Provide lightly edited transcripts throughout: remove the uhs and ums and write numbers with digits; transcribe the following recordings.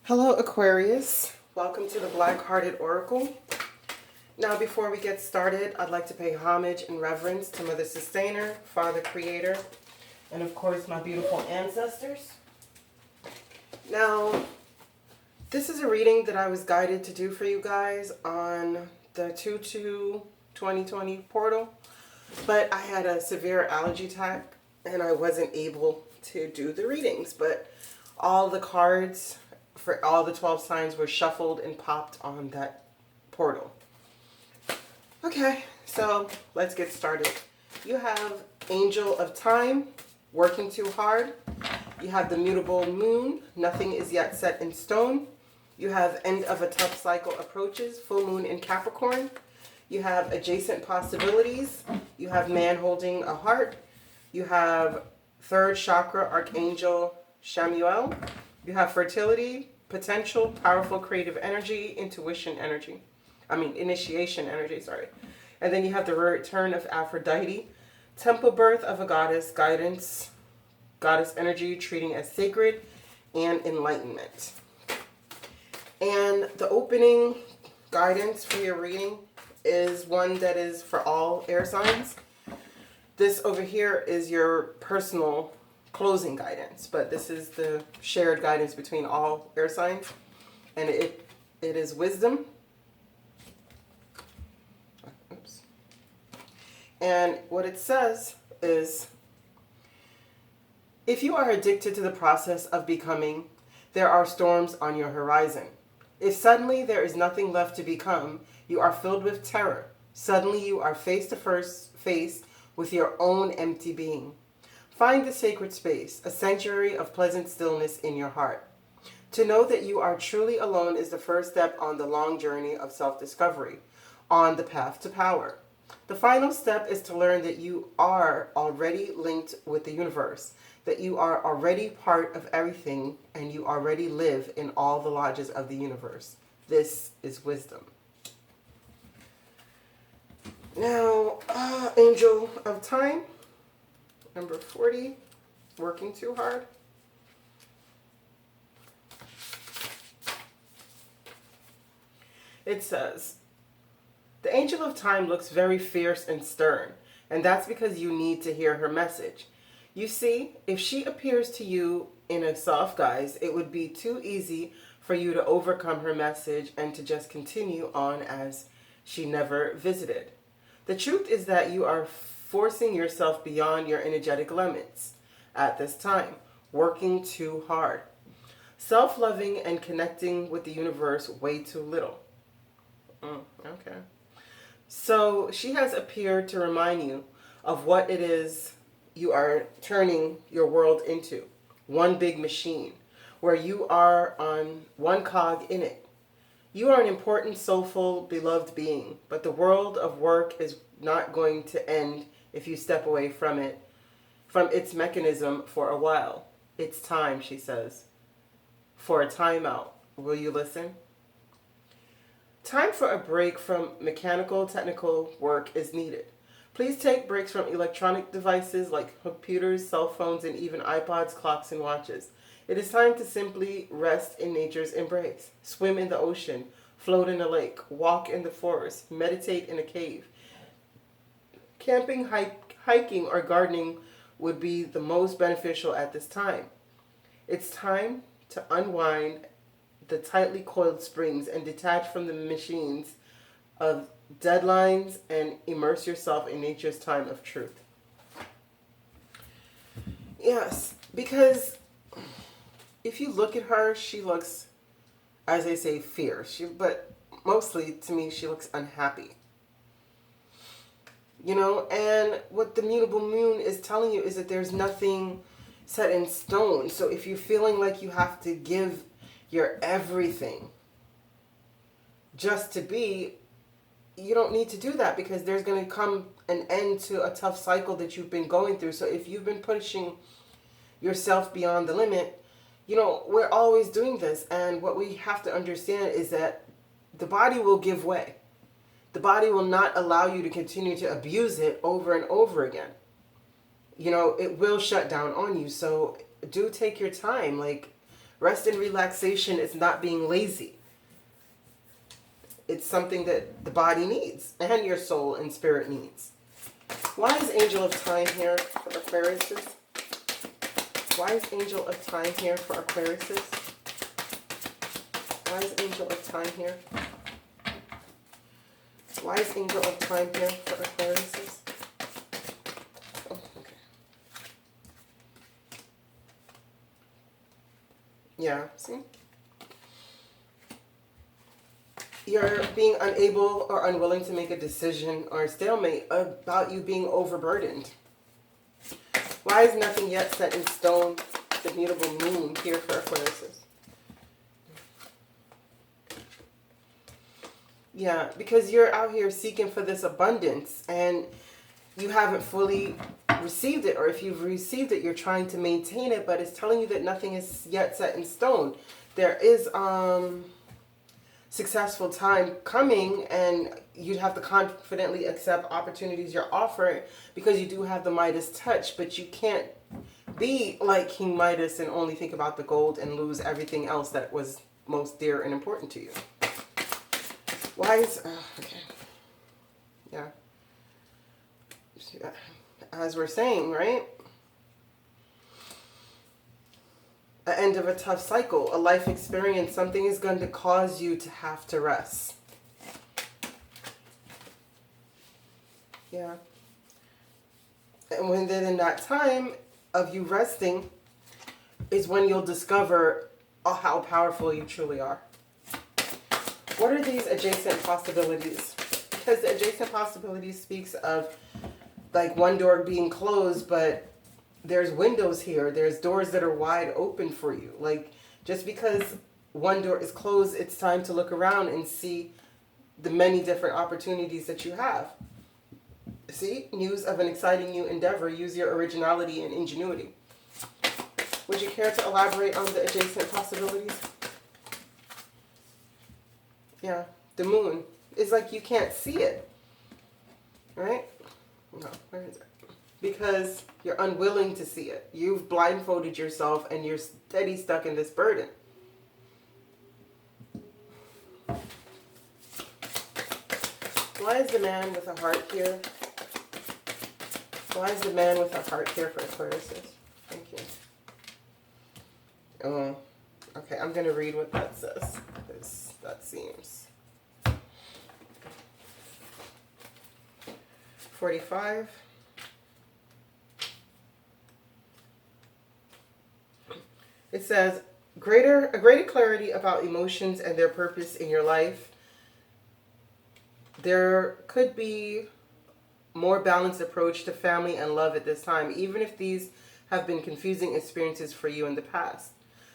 Hello, Aquarius. Welcome to the Black-Hearted Oracle. Now, before we get started, I'd like to pay homage and reverence to Mother Sustainer, Father Creator, and of course, my beautiful ancestors. Now, this is a reading that I was guided to do for you guys on the 2/2/2020 portal, but I had a severe allergy attack and I wasn't able to do the readings, but all the cards for all the 12 signs were shuffled and popped on that portal. Okay, so let's get started. You have Angel of Time, working too hard. You have the mutable moon, nothing is yet set in stone. You have end of a tough cycle approaches, full moon in Capricorn. You have adjacent possibilities. You have man holding a heart. You have third chakra, Archangel Shamuel. You have fertility, potential, powerful creative energy, initiation energy, sorry. And then you have the return of Aphrodite, temple birth of a goddess, guidance, goddess energy, treating as sacred, and enlightenment. And the opening guidance for your reading is one that is for all air signs. This over here is your personal closing guidance, but this is the shared guidance between all air signs, and it is wisdom. Oops. And what it says is, if you are addicted to the process of becoming, there are storms on your horizon. If suddenly there is nothing left to become, you are filled with terror. Suddenly you are face to face with your own empty being. Find the sacred space, a sanctuary of pleasant stillness in your heart. To know that you are truly alone is the first step on the long journey of self-discovery, on the path to power. The final step is to learn that you are already linked with the universe, that you are already part of everything, and you already live in all the lodges of the universe. This is wisdom. Now, Angel of Time. Number 40, working too hard. It says, the Angel of Time looks very fierce and stern, and that's because you need to hear her message. You see, if she appears to you in a soft guise, it would be too easy for you to overcome her message and to just continue on as she never visited. The truth is that you are forcing yourself beyond your energetic limits at this time, working too hard, self-loving and connecting with the universe way too little. Okay. So she has appeared to remind you of what it is you are turning your world into, one big machine, where you are on one cog in it. You are an important, soulful, beloved being, but the world of work is not going to end if you step away from it, from its mechanism for a while. It's time, she says, for a timeout. Will you listen? Time for a break from mechanical, technical work is needed. Please take breaks from electronic devices like computers, cell phones, and even iPods, clocks, and watches. It is time to simply rest in nature's embrace. Swim in the ocean, float in a lake, walk in the forest, meditate in a cave. Camping, hiking, or gardening would be the most beneficial at this time. It's time to unwind the tightly coiled springs and detach from the machines of deadlines and immerse yourself in nature's time of truth. Yes, because if you look at her, she looks, as they say, fierce. But mostly, to me, she looks unhappy. You know, and what the mutable moon is telling you is that there's nothing set in stone. So if you're feeling like you have to give your everything just to be, you don't need to do that, because there's going to come an end to a tough cycle that you've been going through. So if you've been pushing yourself beyond the limit, you know, we're always doing this. And what we have to understand is that the body will give way. The body will not allow you to continue to abuse it over and over again. You know, it will shut down on you. So do take your time. Like, Rest and relaxation is not being lazy. It's something that the body needs and your soul and spirit needs. Why is Angel of Time here for Aquariuses? Why is Angel of Time here for Aquariuses? Why is Angel of Time here? Why is Angel of Time here for Aquariuses? Oh, okay. Yeah, see? You're being unable or unwilling to make a decision or a stalemate about you being overburdened. Why is nothing yet set in stone? The mutable moon here for Aquariuses. Yeah, because you're out here seeking for this abundance and you haven't fully received it, or if you've received it, you're trying to maintain it, but it's telling you that nothing is yet set in stone. There is successful time coming, and you'd have to confidently accept opportunities you're offered because you do have the Midas touch, but you can't be like King Midas and only think about the gold and lose everything else that was most dear and important to you. Why is okay? Yeah, as we're saying, right? An end of a tough cycle, a life experience, something is going to cause you to have to rest. Yeah. And when then in that time of you resting is when you'll discover how powerful you truly are. What are these adjacent possibilities? Because the adjacent possibilities speaks of like one door being closed, but there's windows here. There's doors that are wide open for you. Like, just because one door is closed, it's time to look around and see the many different opportunities that you have. See? News of an exciting new endeavor. Use your originality and ingenuity. Would you care to elaborate on the adjacent possibilities? Yeah. The moon. It's like you can't see it. Right? No. Where is it? Because you're unwilling to see it. You've blindfolded yourself and you're steady stuck in this burden. Why is the man with a heart here? Why is the man with a heart here for Aquarius? Thank you. Oh, okay, I'm going to read what that says. Because that seems... 45. It says, a greater clarity about emotions and their purpose in your life. There could be more balanced approach to family and love at this time, even if these have been confusing experiences for you in the past.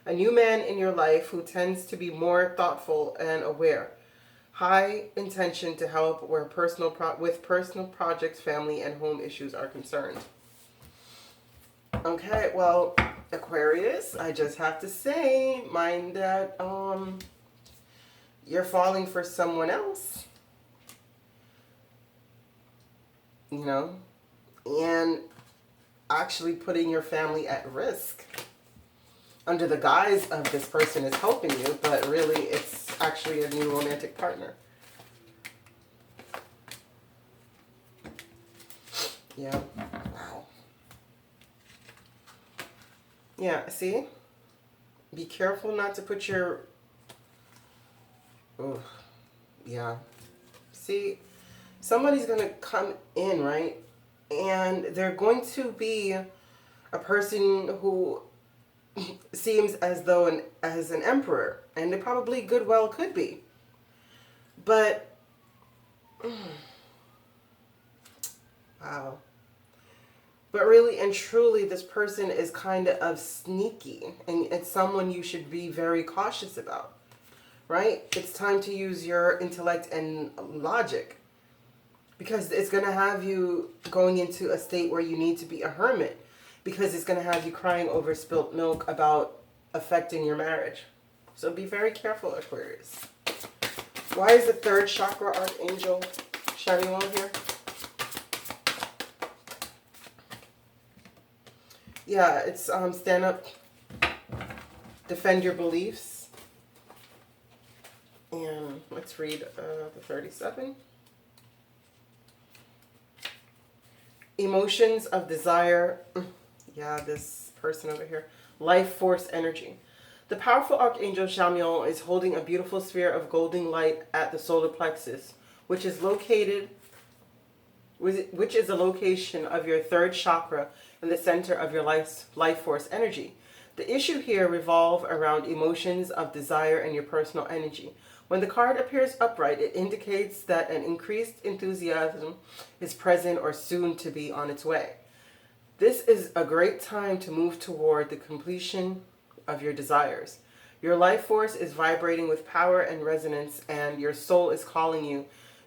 A new man in your life who tends to be more thoughtful and aware. High intention to help where with personal projects, family, and home issues are concerned. Okay, well, Aquarius, I just have to say, mind that you're falling for someone else, you know, and actually putting your family at risk under the guise of this person is helping you, but really it's actually a new romantic partner. Yeah. Wow. Yeah, see? Be careful not to put your... Oh, yeah. See, somebody's going to come in, right? And they're going to be a person who seems as though as an emperor. And they probably good well could be. But... Wow. But really and truly, this person is kind of sneaky. And it's someone you should be very cautious about. Right? It's time to use your intellect and logic. Because it's going to have you going into a state where you need to be a hermit. Because it's going to have you crying over spilt milk about affecting your marriage. So be very careful, Aquarius. Why is the third chakra archangel Shamuel here? Yeah, it's stand up. Defend your beliefs. And let's read the 37. Emotions of desire. Yeah, this person over here. Life force energy. The powerful Archangel Chamuel is holding a beautiful sphere of golden light at the solar plexus, which is a location of your third chakra in the center of your life force energy. The issue here revolves around emotions of desire and your personal energy. When the card appears upright, it indicates that an increased enthusiasm is present or soon to be on its way. This is a great time to move toward the completion of your desires. Your life force is vibrating with power and resonance, and your soul is calling you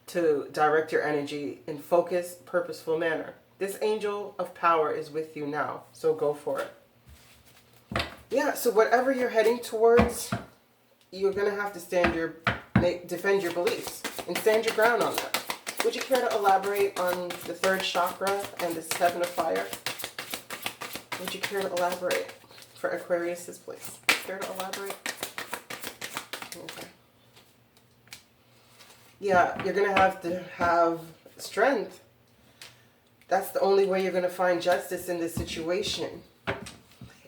to direct your energy in focused, purposeful manner. This angel of power is with you now, so go for it. Yeah, so whatever you're heading towards, you're going to have to defend your beliefs and stand your ground on that. Would you care to elaborate on the third chakra and the seven of fire? Would you care to elaborate for Aquarius, please? Care to elaborate? Okay. Yeah, you're going to have strength. That's the only way you're going to find justice in this situation.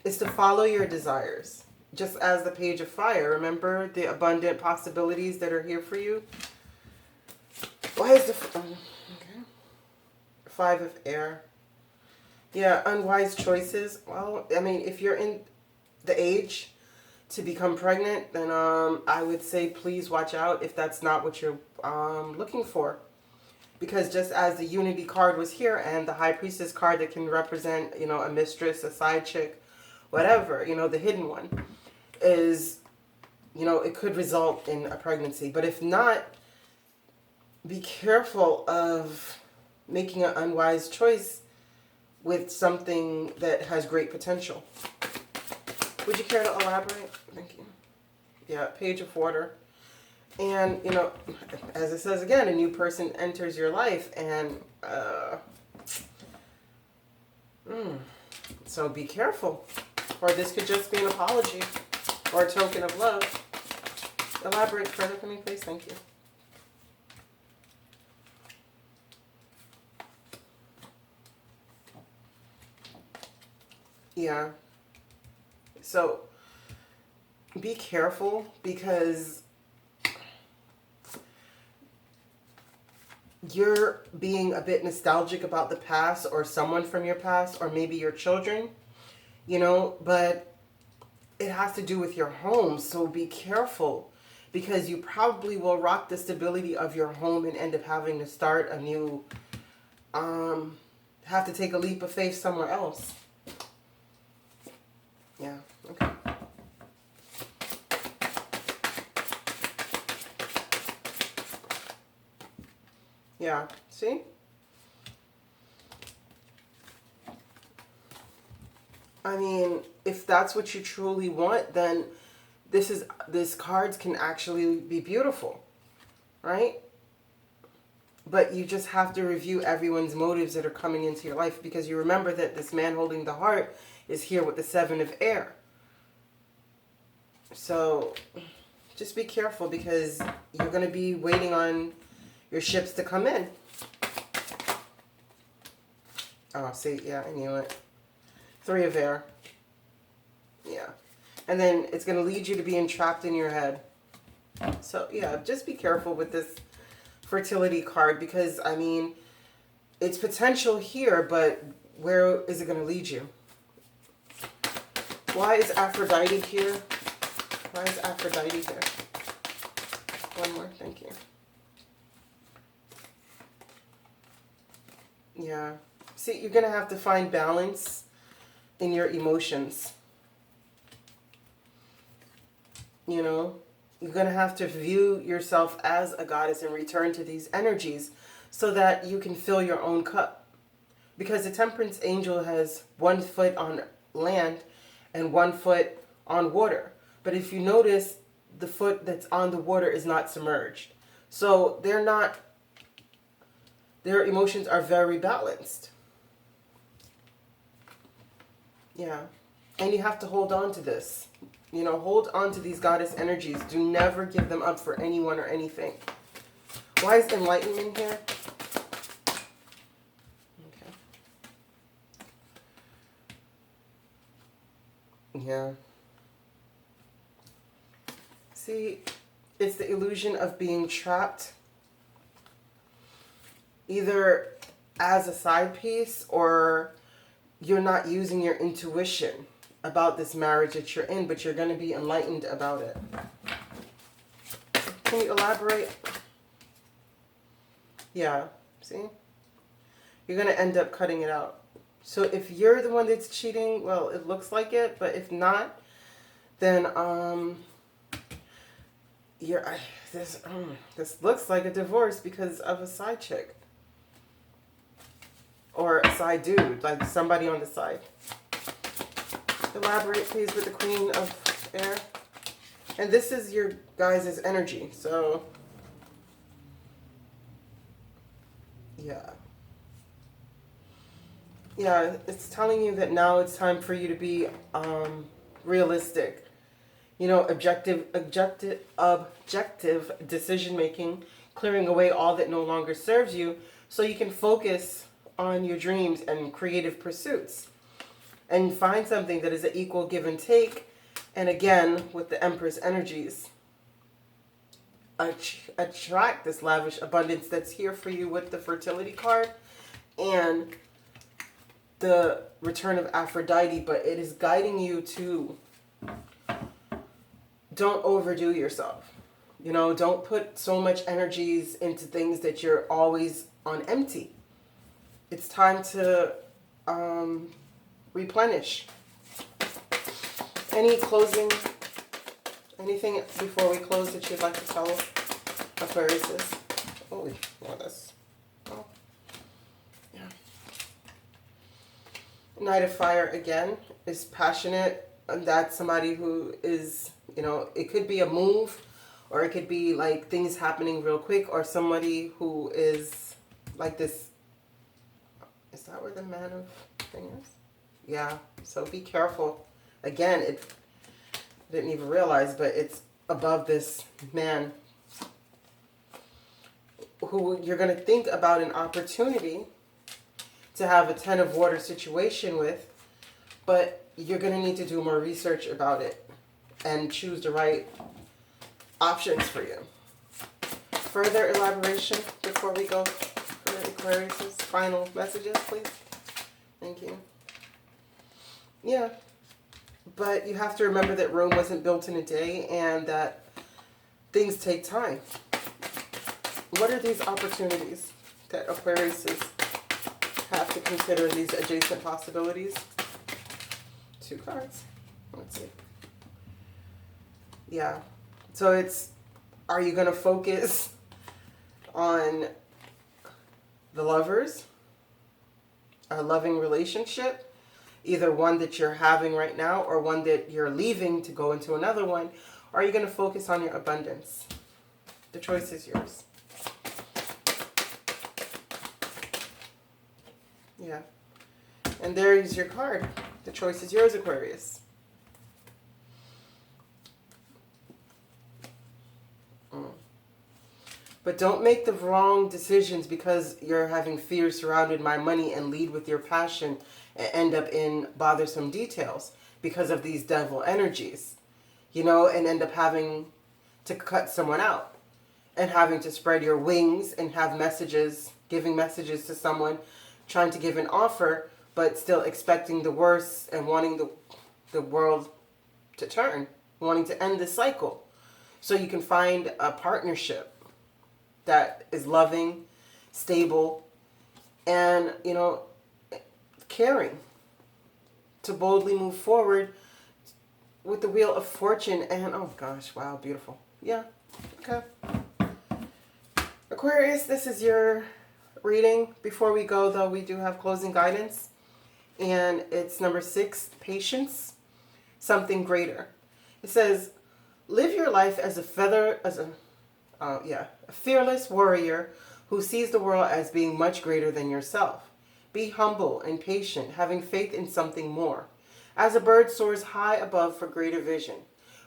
Is to follow your desires. Just as the page of fire. Remember the abundant possibilities that are here for you? Why is the... okay. Five of air. Yeah, unwise choices. Well, I mean, if you're in the age to become pregnant, then I would say please watch out if that's not what you're looking for. Because just as the Unity card was here and the High Priestess card that can represent, you know, a mistress, a side chick, whatever, you know, the hidden one, is, you know, it could result in a pregnancy. But if not, be careful of making an unwise choice with something that has great potential. Would you care to elaborate? Thank you. Yeah, page of water. And, you know, as it says again, a new person enters your life. And so be careful. Or this could just be an apology or a token of love. Elaborate further for me, please. Thank you. Yeah. So be careful because you're being a bit nostalgic about the past or someone from your past or maybe your children, you know, but it has to do with your home. So be careful because you probably will rock the stability of your home and end up having to start a new, have to take a leap of faith somewhere else. Yeah, okay. Yeah, see? I mean, if that's what you truly want, then this cards can actually be beautiful, right? But you just have to review everyone's motives that are coming into your life because you remember that this man holding the heart is here with the seven of air. So just be careful because you're going to be waiting on your ships to come in. Oh, see, yeah, I knew it. Three of air. Yeah. And then it's going to lead you to being trapped in your head. So, yeah, just be careful with this fertility card because, I mean, it's potential here, but where is it going to lead you? Why is Aphrodite here? Why is Aphrodite here? One more, thank you. Yeah. See, you're going to have to find balance in your emotions. You know, you're going to have to view yourself as a goddess and return to these energies so that you can fill your own cup. Because the Temperance Angel has 1 foot on land and 1 foot on water. But if you notice, the foot that's on the water is not submerged. So their emotions are very balanced. Yeah. And you have to hold on to this. You know, hold on to these goddess energies. Do never give them up for anyone or anything. Why is enlightenment here? Okay. Yeah. See, it's the illusion of being trapped either as a side piece, or you're not using your intuition about this marriage that you're in, but you're going to be enlightened about it. Can you elaborate? Yeah, see? You're going to end up cutting it out. So if you're the one that's cheating, well, it looks like it, but if not, then this looks like a divorce because of a side chick. Or a side dude, like somebody on the side. Elaborate, please, with the Queen of Air. And this is your guys' energy, so yeah. Yeah, it's telling you that now it's time for you to be realistic. You know, objective decision making, clearing away all that no longer serves you, so you can focus on your dreams and creative pursuits. And find something that is an equal give and take. And again, with the Empress energies, attract this lavish abundance that's here for you with the fertility card and the return of Aphrodite. But it is guiding you to don't overdo yourself. You know, don't put so much energies into things that you're always on empty. It's time to replenish. Anything before we close that you'd like to tell Aquarius? Oh, yeah. Knight of Fire again is passionate, and that's somebody who is, you know, it could be a move, or it could be like things happening real quick, or somebody who is like this. Is that where the Man of thing is? Yeah, so be careful. Again, I didn't even realize, but it's above this man who you're going to think about an opportunity to have a 10 of water situation with, but you're going to need to do more research about it and choose the right options for you. Further elaboration before we go for Aquarius' final messages, please. Thank you. Yeah, but you have to remember that Rome wasn't built in a day and that things take time. What are these opportunities that Aquarius have to consider, these adjacent possibilities? 2 cards. Let's see. Yeah, so it's, are you going to focus on the lovers, a loving relationship, either one that you're having right now or one that you're leaving to go into another one? Or are you going to focus on your abundance? The choice is yours. Yeah. And there is your card. The choice is yours, Aquarius. But don't make the wrong decisions because you're having fear surrounded by money and lead with your passion and end up in bothersome details because of these devil energies, you know, and end up having to cut someone out and having to spread your wings and have messages, giving messages to someone, trying to give an offer, but still expecting the worst and wanting the world to turn, wanting to end the cycle. So you can find a partnership that is loving, stable, and, you know, caring to boldly move forward with the Wheel of Fortune. And, oh gosh, wow, beautiful. Yeah, okay. Aquarius, this is your reading. Before we go, though, we do have closing guidance. And it's number 6, patience, something greater. It says, live your life as a fearless warrior who sees the world as being much greater than yourself. Be humble and patient, having faith in something more. As a bird soars high above for greater vision.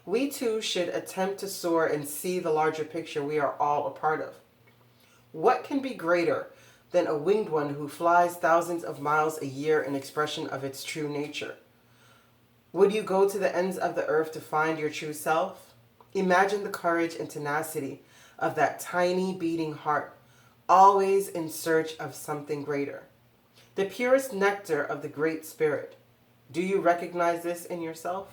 We too should attempt to soar and see the larger picture we are all a part of. What can be greater than a winged one who flies thousands of miles a year in expression of its true nature? Would you go to the ends of the earth to find your true self? Imagine the courage and tenacity of that tiny beating heart, always in search of something greater. The purest nectar of the Great Spirit. Do you recognize this in yourself?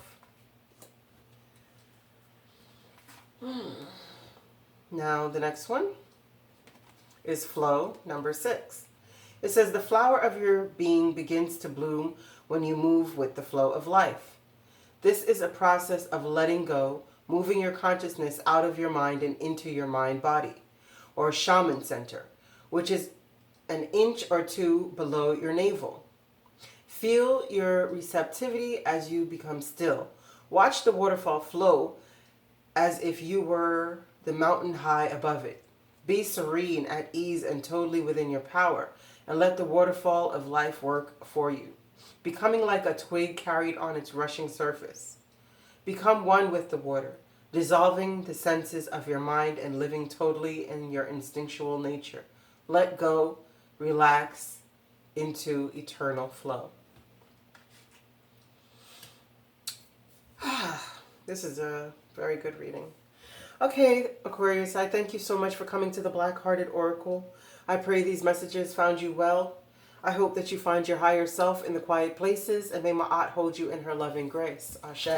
Now the next one is flow, number 6. It says the flower of your being begins to bloom when you move with the flow of life. This is a process of letting go, moving your consciousness out of your mind and into your mind body, or shaman center, which is an inch or two below your navel. Feel your receptivity as you become still. Watch the waterfall flow as if you were the mountain high above it. Be serene, at ease, and totally within your power, and let the waterfall of life work for you, becoming like a twig carried on its rushing surface. Become one with the water, dissolving the senses of your mind and living totally in your instinctual nature. Let go, relax into eternal flow. This is a very good reading. Okay, Aquarius, I thank you so much for coming to the Black-Hearted Oracle. I pray these messages found you well. I hope that you find your higher self in the quiet places, and may Ma'at hold you in her loving grace. Ashe.